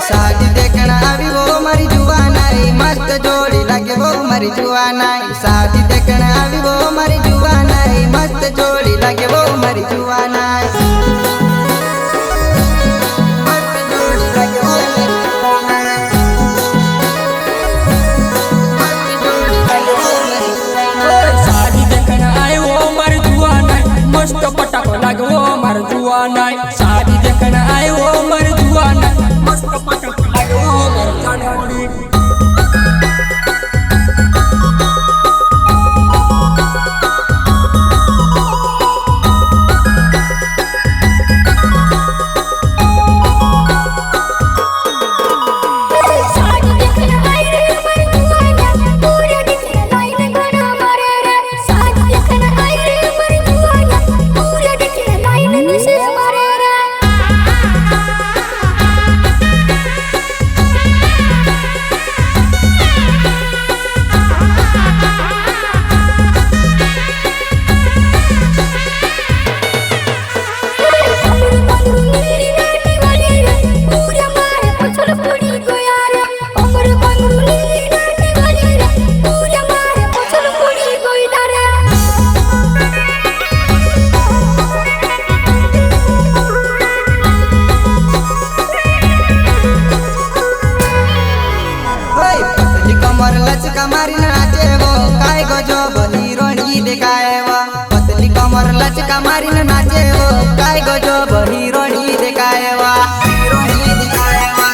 साड़ी देखना आवी वो मारी जुवानाई मस्त जोड़ी लगे वो मारी जुवानाई साड़ी देखना आवी वो मारी जुवानाई मस्त जोड़ी लगे वो मारी जुवानाई मस्त जोड़ी लगे वो मारी जुवानाई साड़ी देखना आए वो मारी जुवानाई मस्त पटाखो लगे वो मारी जुवानाई साड़ी देखना आए वो मारी जुवानाई मस्त पटाखो लगे वो मारी जुवानाई कमर नाचे वो काय गजो हीरोइनी दिखाए वो पतली कमर लचका मारी नाचे वो काय गजो हीरोइनी दिखाए वो हीरोइनी दिखाए वो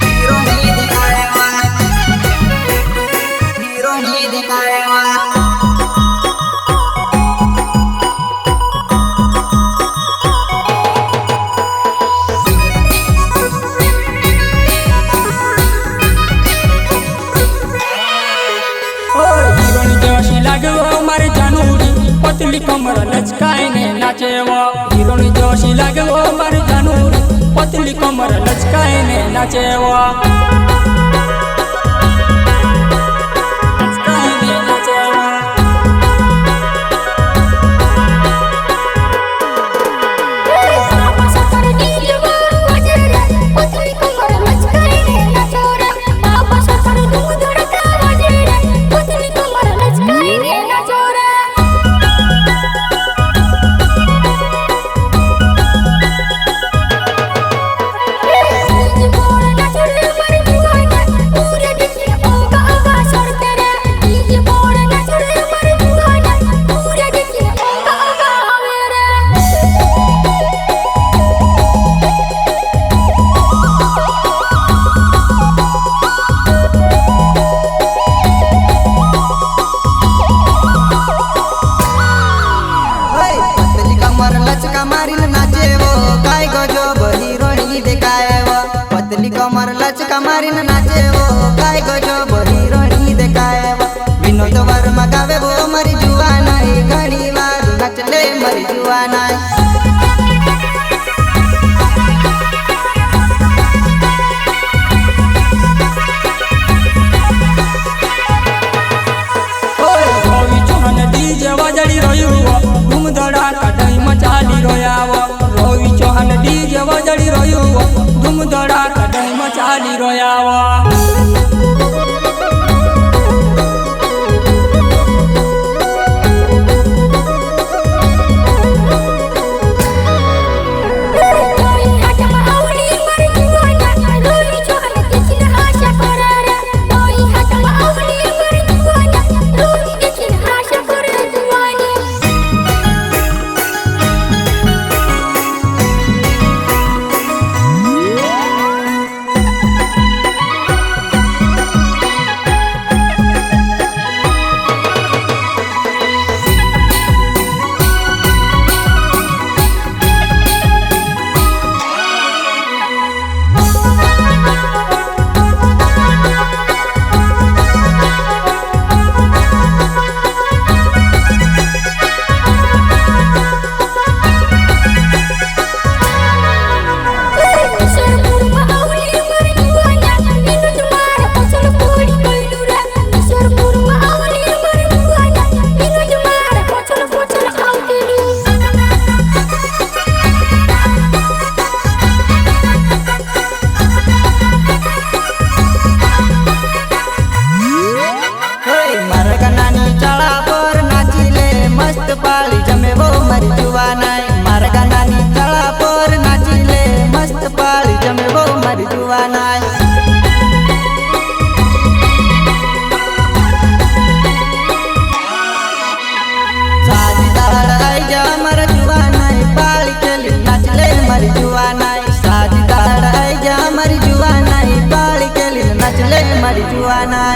हीरोइनी दिखाए वो हीरोइनी दिखाए वो पतली कमर लचकाए ने नाचे वो हीरोनी जोशी लगे वो मर जानूरी पतली कमर लचकाए ने नाचे वो लचकाए ने नाचे वो कमर लचका मारी नाचे वो काय गजो हीरोइनी दिखाए वो विनोद वर्मा गावे वो मरी जुवानाई घणी वार नचले मरी जुवानाई रवि चौहान डीजे वजड़ी रह्यो धूम धड़ाका दही मचाली रोयावो रवि चौहान डीजे वजड़ी रह्यो धूम धड़ाका दही मचाली रोयावो જુવાના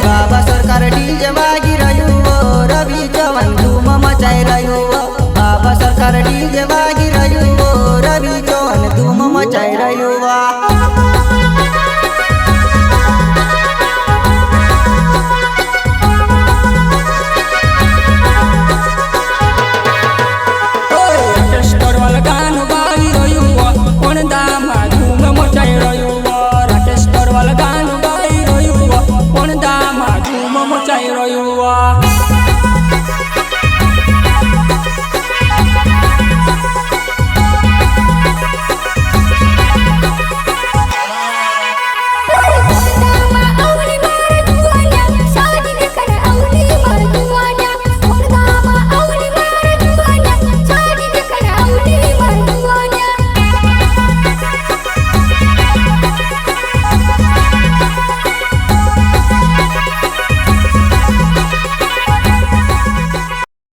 બાબા સરકાર ડીજે વાગી રહ્યું રવિ ચૌહાણ ધૂમ મચાઈ રહ્યું બાબા સરકાર ડીજે વાગી રહ્યું રવિ ચૌહાણ ધૂમ મચાઈ રહ્યું